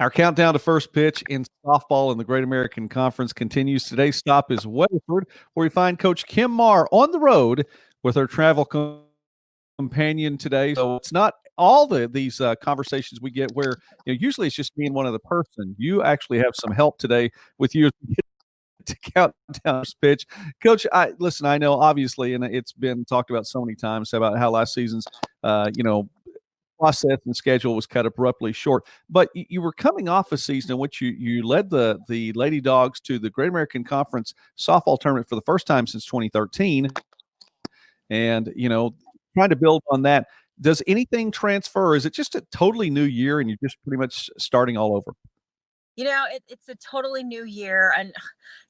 Our countdown to first pitch in softball in the Great American Conference continues. Today's stop is Weatherford, where we find Coach Kim Maher on the road with her travel companion today. So it's not all these conversations we get where usually it's just me and one other person. You actually have some help today with you to count down first pitch. Coach, listen, I know obviously, and it's been talked about so many times about how last season's, process and schedule was cut abruptly short. But you were coming off a season in which you led the Lady Dogs to the Great American Conference softball tournament for the first time since 2013, and trying to build on that. Does anything transfer? Is it just a totally new year and you're just pretty much starting all over? It's a totally new year. And,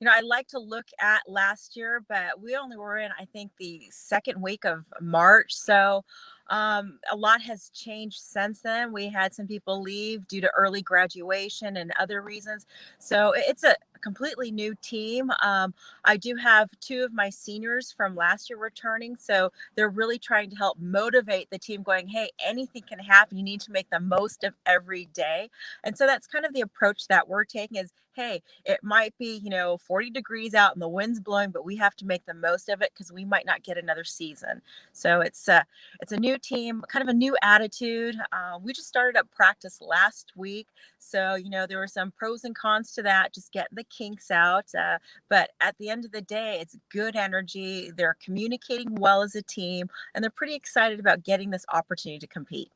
I like to look at last year, but we only were in, I think, the second week of March. So a lot has changed since then. We had some people leave due to early graduation and other reasons. So it's a completely new team. I do have two of my seniors from last year returning. So they're really trying to help motivate the team, going, hey, anything can happen. You need to make the most of every day. And so that's kind of the approach that we're taking is, hey, it might be, 40 degrees out and the wind's blowing, but we have to make the most of it because we might not get another season. So it's a new team, kind of a new attitude. We just started up practice last week. So, there were some pros and cons to that, just getting the kinks out. But at the end of the day, it's good energy. They're communicating well as a team, and they're pretty excited about getting this opportunity to compete.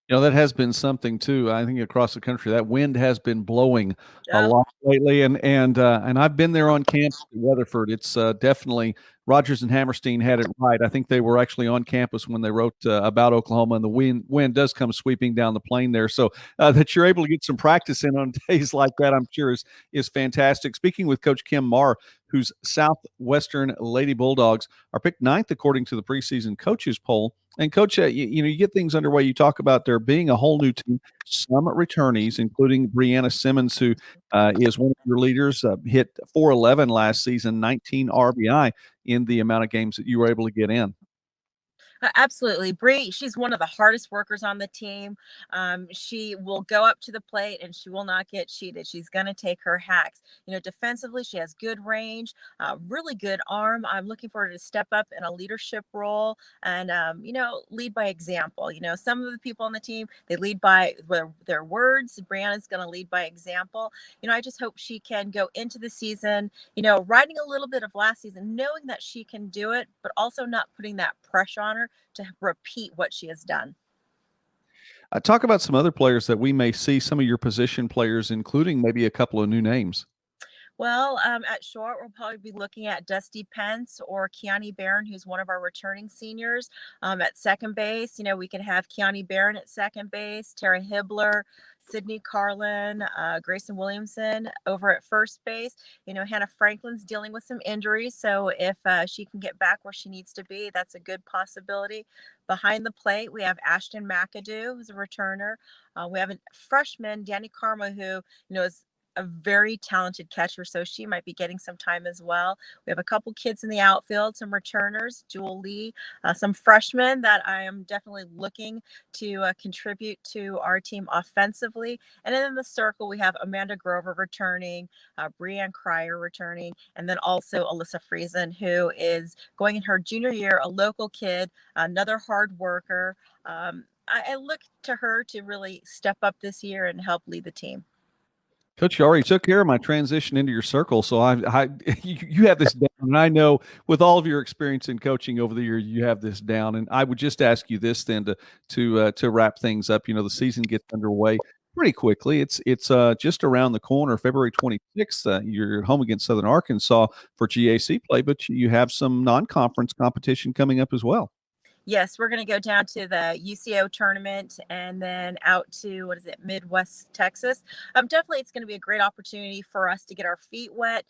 That has been something too. I think across the country, that wind has been blowing a Uh, lot lately, and I've been there on campus in Weatherford. It's definitely Rogers and Hammerstein had it right. I think they were actually on campus when they wrote about Oklahoma, and the wind does come sweeping down the plain there. So that you're able to get some practice in on days like that, I'm sure is fantastic. Speaking with Coach Kim Maher, whose Southwestern Lady Bulldogs are picked ninth according to the preseason coaches poll. And Coach, you get things underway. You talk about there being a whole new team, some returnees, including Brianna Simmons, who is one of your leaders, hit 411 last season, 19 RBI in the amount of games that you were able to get in. Absolutely. Bree, she's one of the hardest workers on the team. She will go up to the plate and she will not get cheated. She's going to take her hacks. Defensively, she has good range, really good arm. I'm looking for her to step up in a leadership role and, lead by example. Some of the people on the team, they lead by their words. Brianna's going to lead by example. I just hope she can go into the season, riding a little bit of last season, knowing that she can do it, but also not putting that pressure on her to repeat what she has done. Talk about some other players that we may see, some of your position players, including maybe a couple of new names. Well, at short, we'll probably be looking at Dusty Pence or Keani Barron, who's one of our returning seniors. At second base, we can have Keani Barron at second base, Tara Hibbler, Sydney Carlin, Grayson Williamson over at first base. Hannah Franklin's dealing with some injuries, so if she can get back where she needs to be, that's a good possibility. Behind the plate, we have Ashton McAdoo, who's a returner. We have a freshman, Danny Karma, who is a very talented catcher, so she might be getting some time as well. We have a couple kids in the outfield, some returners, Jewel Lee, some freshmen that I am definitely looking to contribute to our team offensively. And then in the circle, we have Amanda Grover returning, Breanne Cryer returning, and then also Alyssa Friesen, who is going in her junior year, a local kid, another hard worker. I look to her to really step up this year and help lead the team. Coach, you already took care of my transition into your circle, so you have this down, and I know with all of your experience in coaching over the years, you have this down. And I would just ask you this then to wrap things up. The season gets underway pretty quickly. It's just around the corner, February 26th. You're at home against Southern Arkansas for GAC play, but you have some non-conference competition coming up as well. Yes, we're going to go down to the UCO tournament and then out to, Midwest Texas. Definitely, it's going to be a great opportunity for us to get our feet wet.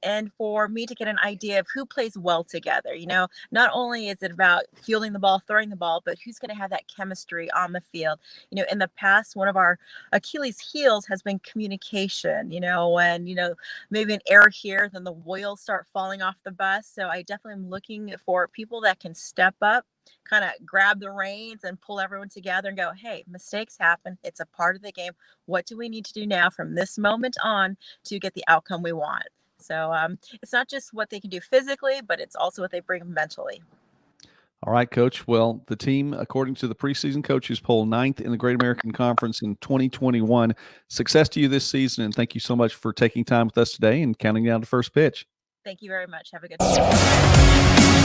And for me to get an idea of who plays well together. Not only is it about fielding the ball, throwing the ball, but who's going to have that chemistry on the field. In the past, one of our Achilles heels has been communication, when, maybe an error here, then the wheels start falling off the bus. So I definitely am looking for people that can step up, kind of grab the reins and pull everyone together and go, hey, mistakes happen. It's a part of the game. What do we need to do now from this moment on to get the outcome we want? So it's not just what they can do physically, but it's also what they bring mentally. All right, Coach. Well, the team, according to the preseason coaches poll, 9th in the Great American Conference in 2021. Success to you this season, and thank you so much for taking time with us today and counting down to first pitch. Thank you very much. Have a good day.